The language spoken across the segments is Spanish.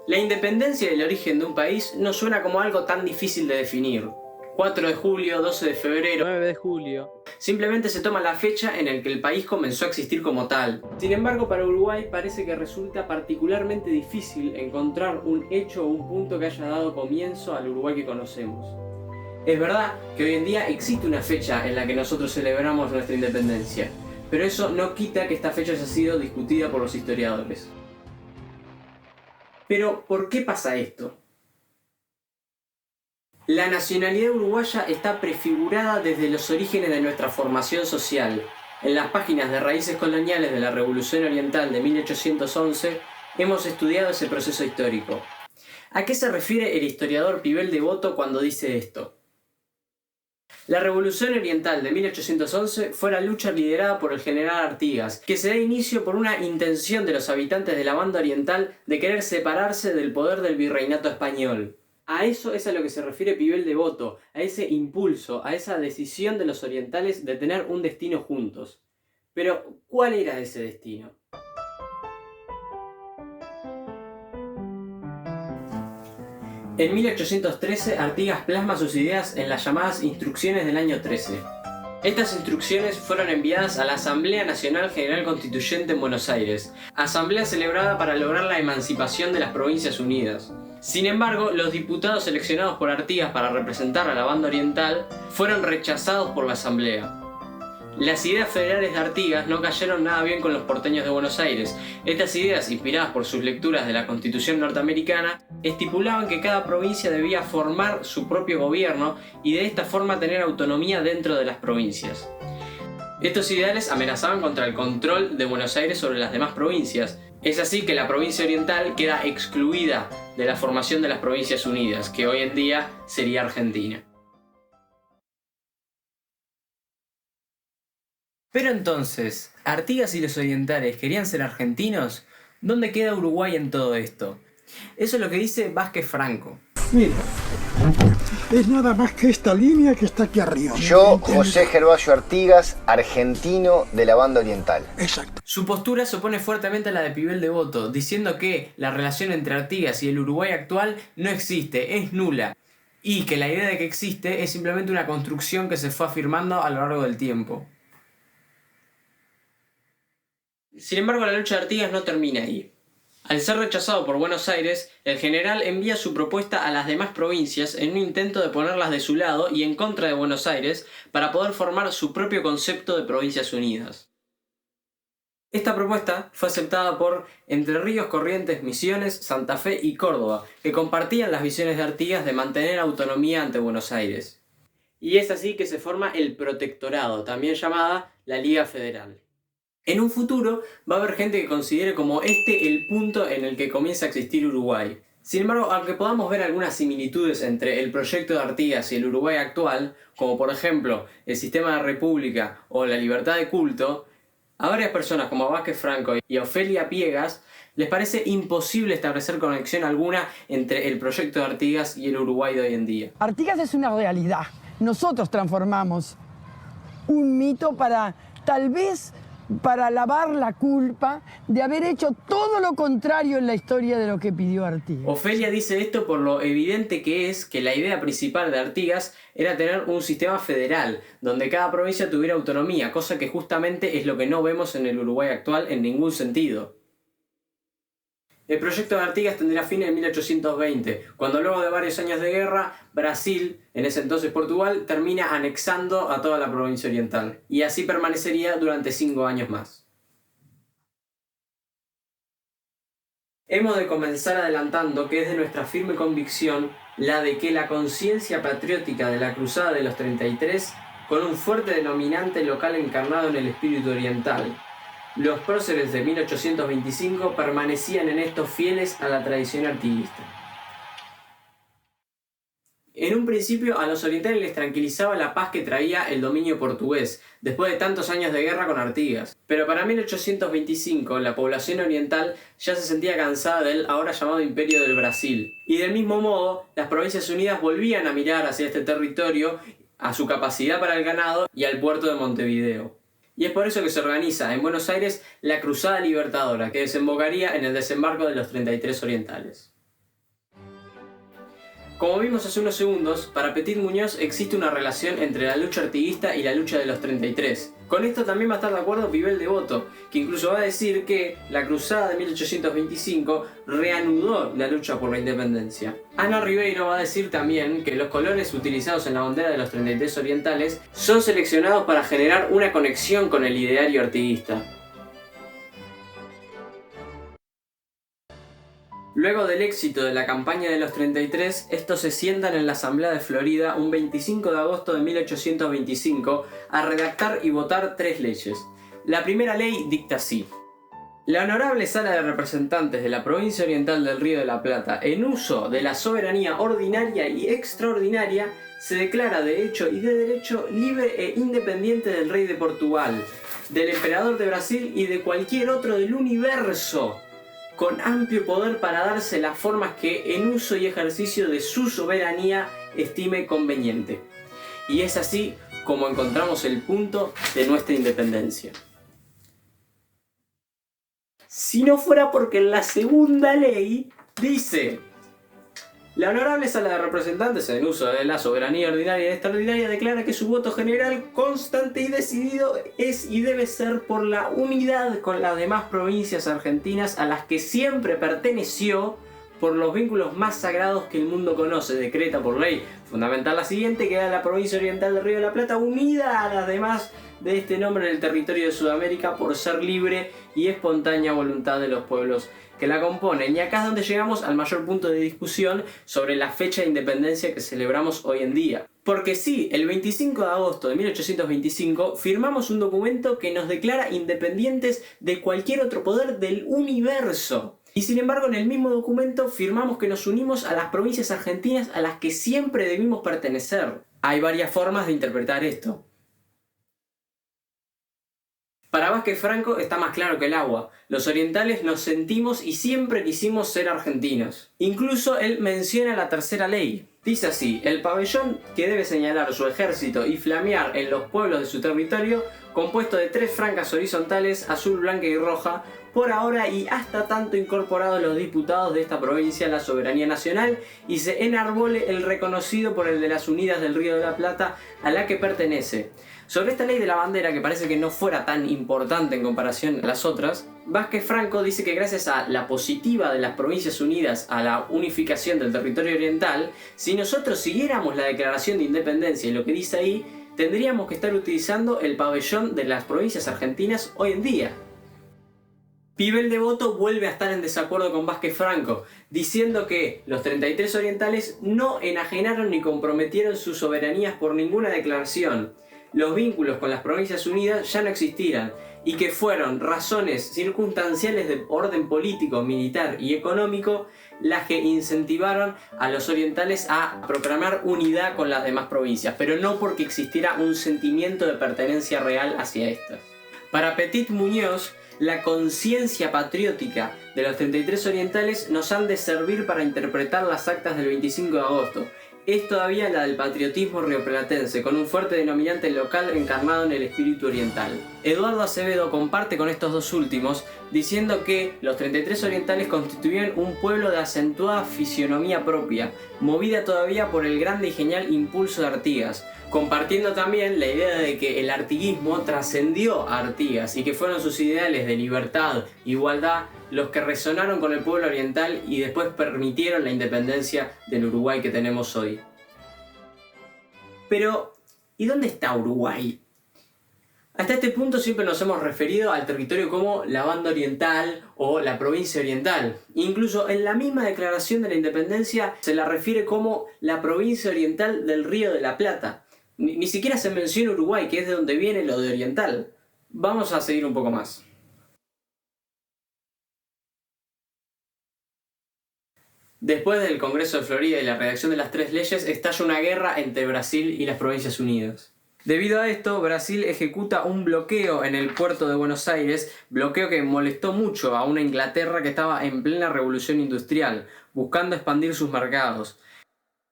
La independencia y el origen de un país no suena como algo tan difícil de definir. 4 de julio, 12 de febrero, 9 de julio. simplemente se toma la fecha en la que el país comenzó a existir como tal. Sin embargo, para Uruguay parece que resulta particularmente difícil encontrar un hecho o un punto que haya dado comienzo al Uruguay que conocemos. Es verdad que hoy en día existe una fecha en la que nosotros celebramos nuestra independencia, pero eso no quita que esta fecha haya sido discutida por los historiadores. Pero, ¿por qué pasa esto? La nacionalidad uruguaya está prefigurada desde los orígenes de nuestra formación social. En las páginas de Raíces Coloniales de la Revolución Oriental de 1811 hemos estudiado ese proceso histórico. ¿A qué se refiere el historiador Pibel Devoto cuando dice esto? La Revolución Oriental de 1811 fue la lucha liderada por el general Artigas, que se da inicio por una intención de los habitantes de la banda oriental de querer separarse del poder del virreinato español. A eso es a lo que se refiere Pibel Devoto, a ese impulso, a esa decisión de los orientales de tener un destino juntos. Pero, ¿cuál era ese destino? En 1813, Artigas plasma sus ideas en las llamadas Instrucciones del año 13. Estas instrucciones fueron enviadas a la Asamblea Nacional General Constituyente en Buenos Aires, asamblea celebrada para lograr la emancipación de las Provincias Unidas. Sin embargo, los diputados seleccionados por Artigas para representar a la banda oriental fueron rechazados por la asamblea. Las ideas federales de Artigas no cayeron nada bien con los porteños de Buenos Aires. Estas ideas, inspiradas por sus lecturas de la Constitución norteamericana, estipulaban que cada provincia debía formar su propio gobierno y de esta forma tener autonomía dentro de las provincias. Estos ideales amenazaban contra el control de Buenos Aires sobre las demás provincias. Es así que la provincia oriental queda excluida de la formación de las Provincias Unidas, que hoy en día sería Argentina. Pero entonces, ¿Artigas y los orientales querían ser argentinos? ¿Dónde queda Uruguay en todo esto? Eso es lo que dice Vázquez Franco. Mira, es nada más que esta línea que está aquí arriba. Yo, José Gervasio Artigas, argentino de la banda oriental. Exacto. Su postura se opone fuertemente a la de Pibel Devoto, diciendo que la relación entre Artigas y el Uruguay actual no existe, es nula, y que la idea de que existe es simplemente una construcción que se fue afirmando a lo largo del tiempo. Sin embargo, la lucha de Artigas no termina ahí. Al ser rechazado por Buenos Aires, el general envía su propuesta a las demás provincias en un intento de ponerlas de su lado y en contra de Buenos Aires para poder formar su propio concepto de Provincias Unidas. Esta propuesta fue aceptada por Entre Ríos, Corrientes, Misiones, Santa Fe y Córdoba, que compartían las visiones de Artigas de mantener autonomía ante Buenos Aires. Y es así que se forma el Protectorado, también llamada la Liga Federal. En un futuro va a haber gente que considere como este el punto en el que comienza a existir Uruguay. Sin embargo, aunque podamos ver algunas similitudes entre el proyecto de Artigas y el Uruguay actual, como por ejemplo el sistema de república o la libertad de culto, a varias personas como a Vázquez Franco y a Ofelia Piegas les parece imposible establecer conexión alguna entre el proyecto de Artigas y el Uruguay de hoy en día. Artigas es una realidad. Nosotros transformamos un mito para, tal vez, para lavar la culpa de haber hecho todo lo contrario en la historia de lo que pidió Artigas. Ofelia dice esto por lo evidente que es que la idea principal de Artigas era tener un sistema federal, donde cada provincia tuviera autonomía, cosa que justamente es lo que no vemos en el Uruguay actual en ningún sentido. El proyecto de Artigas tendrá fin en 1820, cuando luego de varios años de guerra, Brasil, en ese entonces Portugal, termina anexando a toda la provincia oriental, y así permanecería durante 5 años más. Hemos de comenzar adelantando que es de nuestra firme convicción la de que la conciencia patriótica de la Cruzada de los 33, con un fuerte denominante local encarnado en el espíritu oriental, los próceres de 1825 permanecían en esto fieles a la tradición artiguista. En un principio a los orientales les tranquilizaba la paz que traía el dominio portugués, después de tantos años de guerra con Artigas. Pero para 1825 la población oriental ya se sentía cansada del ahora llamado Imperio del Brasil. Y del mismo modo, las Provincias Unidas volvían a mirar hacia este territorio, a su capacidad para el ganado y al puerto de Montevideo. Y es por eso que se organiza en Buenos Aires la Cruzada Libertadora, que desembocaría en el desembarco de los 33 orientales. Como vimos hace unos segundos, para Petit Muñoz existe una relación entre la lucha artiguista y la lucha de los 33. Con esto también va a estar de acuerdo Pibel Devoto, que incluso va a decir que la cruzada de 1825 reanudó la lucha por la independencia. Ana Ribeiro va a decir también que los colores utilizados en la bandera de los 33 orientales son seleccionados para generar una conexión con el ideario artiguista. Luego del éxito de la campaña de los 33, estos se sientan en la Asamblea de Florida un 25 de agosto de 1825 a redactar y votar 3 leyes. La primera ley dicta así: la Honorable Sala de Representantes de la Provincia Oriental del Río de la Plata, en uso de la soberanía ordinaria y extraordinaria, se declara de hecho y de derecho libre e independiente del Rey de Portugal, del Emperador de Brasil y de cualquier otro del universo, con amplio poder para darse las formas que en uso y ejercicio de su soberanía estime conveniente. Y es así como encontramos el punto de nuestra independencia. Si no fuera porque en la segunda ley dice: la Honorable Sala de Representantes, en uso de la soberanía ordinaria y extraordinaria, declara que su voto general, constante y decidido, es y debe ser por la unidad con las demás provincias argentinas a las que siempre perteneció por los vínculos más sagrados que el mundo conoce. Decreta por ley fundamental la siguiente: queda la provincia oriental del Río de la Plata unida a las demás de este nombre en el territorio de Sudamérica por ser libre y espontánea voluntad de los pueblos que la componen. Y acá es donde llegamos al mayor punto de discusión sobre la fecha de independencia que celebramos hoy en día. Porque sí, el 25 de agosto de 1825 firmamos un documento que nos declara independientes de cualquier otro poder del universo. Y sin embargo, en el mismo documento firmamos que nos unimos a las provincias argentinas a las que siempre debimos pertenecer. Hay varias formas de interpretar esto. Para Vázquez Franco está más claro que el agua. Los orientales nos sentimos y siempre quisimos ser argentinos. Incluso él menciona la tercera ley. Dice así: el pabellón que debe señalar su ejército y flamear en los pueblos de su territorio, compuesto de 3 franjas horizontales, azul, blanca y roja, por ahora y hasta tanto incorporados los diputados de esta provincia a la soberanía nacional y se enarbole el reconocido por el de las Unidas del Río de la Plata a la que pertenece. Sobre esta ley de la bandera, que parece que no fuera tan importante en comparación a las otras, Vázquez Franco dice que gracias a la positiva de las Provincias Unidas a la unificación del territorio oriental, si nosotros siguiéramos la declaración de independencia y lo que dice ahí, tendríamos que estar utilizando el pabellón de las provincias argentinas hoy en día. Pibel Devoto vuelve a estar en desacuerdo con Vázquez Franco, diciendo que los 33 orientales no enajenaron ni comprometieron sus soberanías por ninguna declaración. Los vínculos con las Provincias Unidas ya no existían y que fueron razones circunstanciales de orden político, militar y económico las que incentivaron a los orientales a proclamar unidad con las demás provincias, pero no porque existiera un sentimiento de pertenencia real hacia estas. Para Petit Muñoz, la conciencia patriótica de los 33 orientales nos han de servir para interpretar las actas del 25 de agosto. Es todavía la del patriotismo rioplatense, con un fuerte denominante local encarnado en el espíritu oriental. Eduardo Acevedo comparte con estos dos últimos, diciendo que los 33 orientales constituían un pueblo de acentuada fisionomía propia, movida todavía por el grande y genial impulso de Artigas, compartiendo también la idea de que el artiguismo trascendió a Artigas y que fueron sus ideales de libertad, igualdad, los que resonaron con el pueblo oriental y después permitieron la independencia del Uruguay que tenemos hoy. Pero, ¿y dónde está Uruguay? Hasta este punto siempre nos hemos referido al territorio como la banda oriental o la provincia oriental. Incluso en la misma declaración de la independencia se la refiere como la provincia oriental del Río de la Plata. Ni siquiera se menciona Uruguay, que es de donde viene lo de oriental. Vamos a seguir un poco más. Después del Congreso de Florida y la redacción de las 3 leyes, estalla una guerra entre Brasil y las Provincias Unidas. Debido a esto, Brasil ejecuta un bloqueo en el puerto de Buenos Aires, bloqueo que molestó mucho a una Inglaterra que estaba en plena revolución industrial, buscando expandir sus mercados.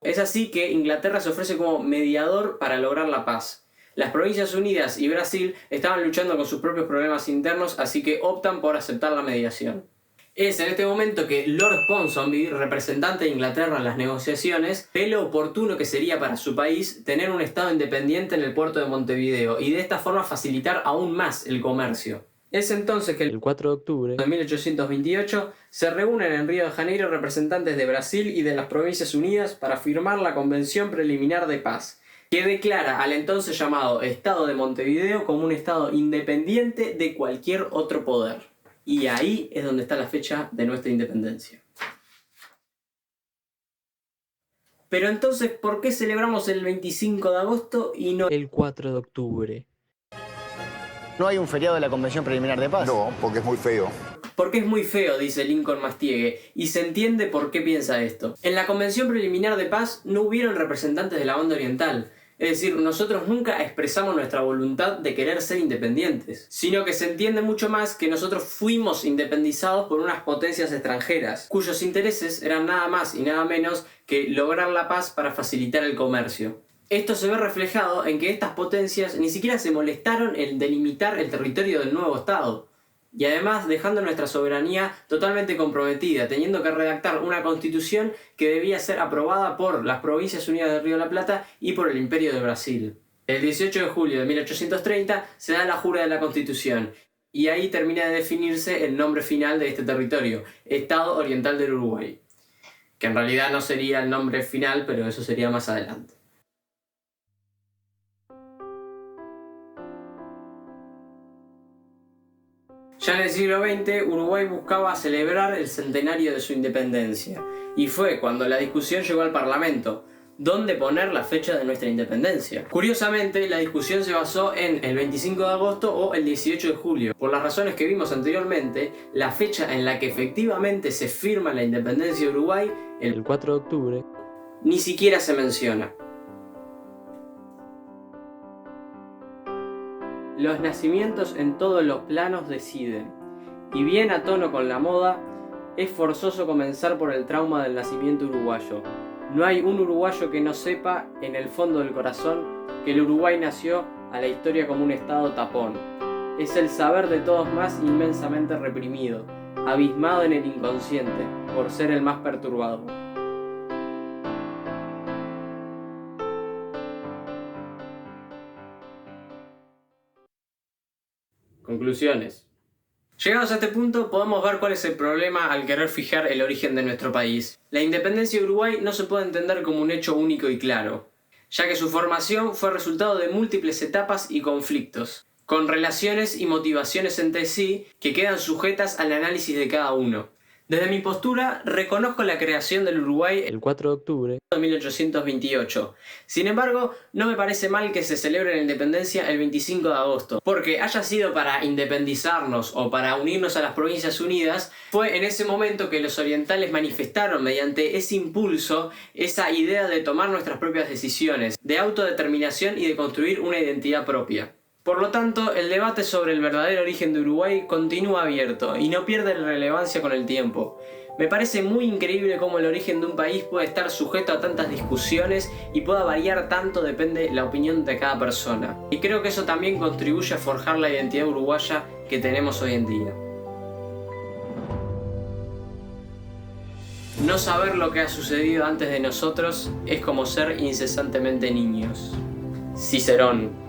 Es así que Inglaterra se ofrece como mediador para lograr la paz. Las Provincias Unidas y Brasil estaban luchando con sus propios problemas internos, así que optan por aceptar la mediación. Es en este momento que Lord Ponsonby, representante de Inglaterra en las negociaciones, ve lo oportuno que sería para su país tener un estado independiente en el puerto de Montevideo y de esta forma facilitar aún más el comercio. Es entonces que el 4 de octubre de 1828 se reúnen en Río de Janeiro representantes de Brasil y de las Provincias Unidas para firmar la Convención Preliminar de Paz, que declara al entonces llamado Estado de Montevideo como un estado independiente de cualquier otro poder. Y ahí es donde está la fecha de nuestra independencia. Pero entonces, ¿por qué celebramos el 25 de agosto y no el 4 de octubre? ¿No hay un feriado de la Convención Preliminar de Paz? No, porque es muy feo. Porque es muy feo, dice Lincoln Mastiegue, y se entiende por qué piensa esto. En la Convención Preliminar de Paz no hubieron representantes de la banda oriental. Es decir, nosotros nunca expresamos nuestra voluntad de querer ser independientes, sino que se entiende mucho más que nosotros fuimos independizados por unas potencias extranjeras, cuyos intereses eran nada más y nada menos que lograr la paz para facilitar el comercio. Esto se ve reflejado en que estas potencias ni siquiera se molestaron en delimitar el territorio del nuevo Estado, y además dejando nuestra soberanía totalmente comprometida, teniendo que redactar una constitución que debía ser aprobada por las Provincias Unidas del Río de la Plata y por el Imperio de Brasil. El 18 de julio de 1830 se da la jura de la Constitución, y ahí termina de definirse el nombre final de este territorio, Estado Oriental del Uruguay, que en realidad no sería el nombre final, pero eso sería más adelante. Ya en el siglo XX, Uruguay buscaba celebrar el centenario de su independencia, y fue cuando la discusión llegó al Parlamento, ¿dónde poner la fecha de nuestra independencia? Curiosamente, la discusión se basó en el 25 de agosto o el 18 de julio. Por las razones que vimos anteriormente, la fecha en la que efectivamente se firma la independencia de Uruguay, el 4 de octubre, ni siquiera se menciona. Los nacimientos en todos los planos deciden, y bien a tono con la moda, es forzoso comenzar por el trauma del nacimiento uruguayo. No hay un uruguayo que no sepa, en el fondo del corazón, que el Uruguay nació a la historia como un estado tapón. Es el saber de todos más inmensamente reprimido, abismado en el inconsciente, por ser el más perturbado. Conclusiones. Llegados a este punto, podemos ver cuál es el problema al querer fijar el origen de nuestro país. La independencia de Uruguay no se puede entender como un hecho único y claro, ya que su formación fue resultado de múltiples etapas y conflictos, con relaciones y motivaciones entre sí que quedan sujetas al análisis de cada uno. Desde mi postura, reconozco la creación del Uruguay el 4 de octubre de 1828. Sin embargo, no me parece mal que se celebre la independencia el 25 de agosto, porque haya sido para independizarnos o para unirnos a las Provincias Unidas, fue en ese momento que los orientales manifestaron mediante ese impulso esa idea de tomar nuestras propias decisiones, de autodeterminación y de construir una identidad propia. Por lo tanto, el debate sobre el verdadero origen de Uruguay continúa abierto y no pierde relevancia con el tiempo. Me parece muy increíble cómo el origen de un país puede estar sujeto a tantas discusiones y pueda variar tanto depende la opinión de cada persona. Y creo que eso también contribuye a forjar la identidad uruguaya que tenemos hoy en día. No saber lo que ha sucedido antes de nosotros es como ser incesantemente niños. Cicerón.